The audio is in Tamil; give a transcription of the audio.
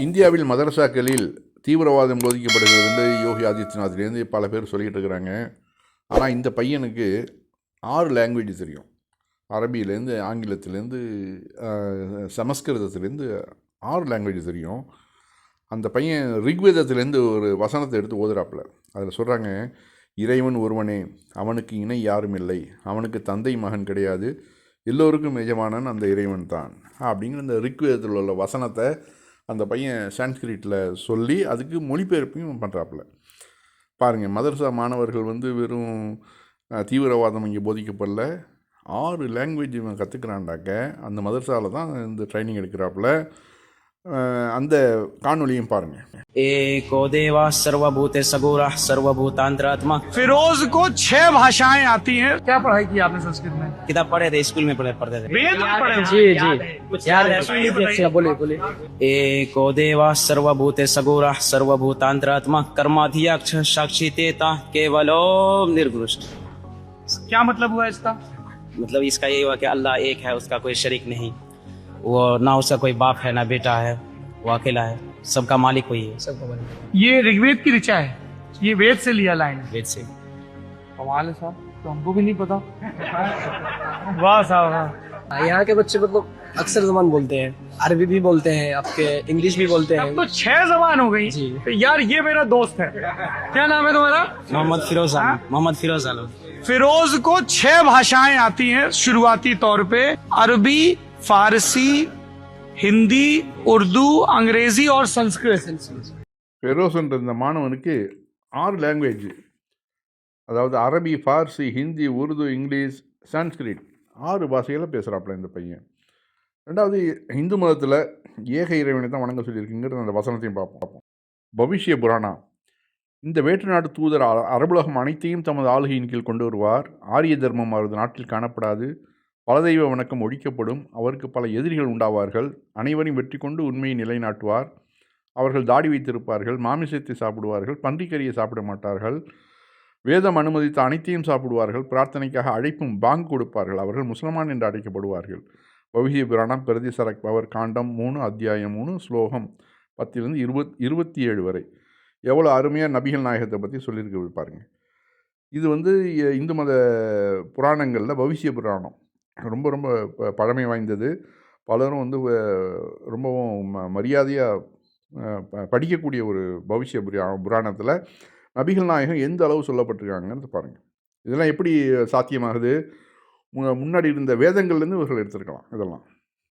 இந்தியாவில் மதரசாக்களில் தீவிரவாதம் போதிக்கப்படுகிறது என்று யோகி ஆதித்யநாத்லேருந்து பல பேர் சொல்லிகிட்டு இருக்கிறாங்க. ஆனால் இந்த பையனுக்கு 6 லாங்குவேஜ் தெரியும். அரபியிலேருந்து, ஆங்கிலத்திலேருந்து, சமஸ்கிருதத்துலேருந்து 6 லாங்குவேஜ் தெரியும். அந்த பையன் ரிக்வேதத்துலேருந்து ஒரு வசனத்தை எடுத்து ஓதுறாப்புல. அதில் சொல்கிறாங்க, இறைவன் ஒருவனே, அவனுக்கு இணை யாரும் இல்லை, அவனுக்கு தந்தை மகன் கிடையாது, எல்லோருக்கும் எஜமானன் அந்த இறைவன் தான் அப்படிங்கிற அந்த ரிக்வேதத்தில் உள்ள வசனத்தை அந்த பையன் சான்ஸ்கிரிட்டில் சொல்லி அதுக்கு மொழிபெயர்ப்பையும் பண்ணுறாப்புல. பாருங்கள், மதரசா மாணவர்கள் வெறும் தீவிரவாதம் இங்கே போதிக்கப்படல, 6 லாங்குவேஜ் இவன் கற்றுக்கிறான்டாக்க அந்த மதரசாவில் தான் இந்த ட்ரைனிங் எடுக்கிறாப்புல. அந்த காணொலியும் பாருங்க. एको देवा सर्वभूते सगोरा सर्वभूतांतरात्मा। फिरोज को 6 भाषाएं आती हैं। क्या पढ़ाई की आपने संस्कृत में? किताब पढ़े थे, स्कूल में पढ़ते थे। वेद पढ़े? जी जी बोले। एको देवा सर्वभूते सगोरा सर्वभूतांतरात्मा कर्माधियक्ष साक्षी तेता केवलो निर्गुष्ट। क्या मतलब हुआ इसका? मतलब इसका यही हुआ कि अल्लाह एक है, उसका कोई शरीक नहीं, वो ना उसका कोई बाप है ना बेटा है, वो अकेला है, सबका मालिक वही है, सबका मालिक। ये ऋग्वेद की ऋचा है, ये वेद से लिया लाइन है। वेद से। कमाल है साहब, तो हमको भी नहीं पता। वाह साहब वाह। यहाँ के बच्चे मतलब अक्सर जबान बोलते हैं, अरबी भी बोलते हैं, आपके इंग्लिश भी बोलते हैं। अब तो 6 जबान हो गई जी। तो यार ये मेरा दोस्त है। क्या नाम है तुम्हारा? मोहम्मद फिरोज आलम। मोहम्मद फिरोज आलम। फिरोज को 6 भाषाएं आती हैं शुरुआती तौर पे, अरबी, फारसी, हिंदी, उर्दू, अंग्रेजी और संस्कृत। ஃபெரோஸ் என்ற இந்த மாணவனுக்கு 6 லாங்குவேஜ், அதாவது அரபி, ஃபார்சி, ஹிந்தி, உருது, இங்கிலீஷ், சான்ஸ்கிரிட் 6 பாஷைகளை பேசுகிறாப்புல இந்த பையன். ரெண்டாவது, இந்து மதத்தில் ஏக இறைவனை தான் வணங்க சொல்லியிருக்குங்கிறது அந்த வசனத்தையும் பார்ப்போம். பவிஷ்ய புராணா, இந்த வேற்று நாட்டு தூதர் அரபுலகம் அனைத்தையும் தமது ஆளுகையின் கீழ் கொண்டு வருவார். ஆரிய தர்மம் அவரது நாட்டில் காணப்படாது, பலதெய்வ வணக்கம் ஒழிக்கப்படும், அவருக்கு பல எதிரிகள் உண்டாவார்கள், அனைவரையும் வெற்றி கொண்டு உண்மையை நிலைநாட்டுவார். அவர்கள் தாடி வைத்திருப்பார்கள், மாமிசத்தை சாப்பிடுவார்கள், பன்றிக்கறியை சாப்பிட மாட்டார்கள், வேதம் அனுமதித்த அனைத்தையும் சாப்பிடுவார்கள், பிரார்த்தனைக்காக அழைப்பும் பாங்கு கொடுப்பார்கள், அவர்கள் முஸ்லிமான் என்று அழைக்கப்படுவார்கள். பவிஷ்ய புராணம் பிரதி சரக் பவர் காண்டம் 3 அத்தியாயம் 3 ஸ்லோகம் 10 27 வரை. எவ்வளோ அருமையாக நபிகள் நாயகத்தை பற்றி சொல்லியிருக்கு பாருங்கள். இது இந்து மத புராணங்களில் பவிஷ்ய புராணம் ரொம்ப ரொம்ப பழமை வாய்ந்தது. பலரும் ரொம்பவும் மரியாதையாக படிக்கக்கூடிய ஒரு பவிஷ்ய புராணத்தில் நபிகள் நாயகம் எந்த அளவு சொல்லப்பட்டிருக்காங்கன்னு பாருங்கள். இதெல்லாம் எப்படி சாத்தியமாகுது? முன்னாடி இருந்த வேதங்கள்லேருந்து இவர்கள் எடுத்திருக்கலாம் இதெல்லாம்.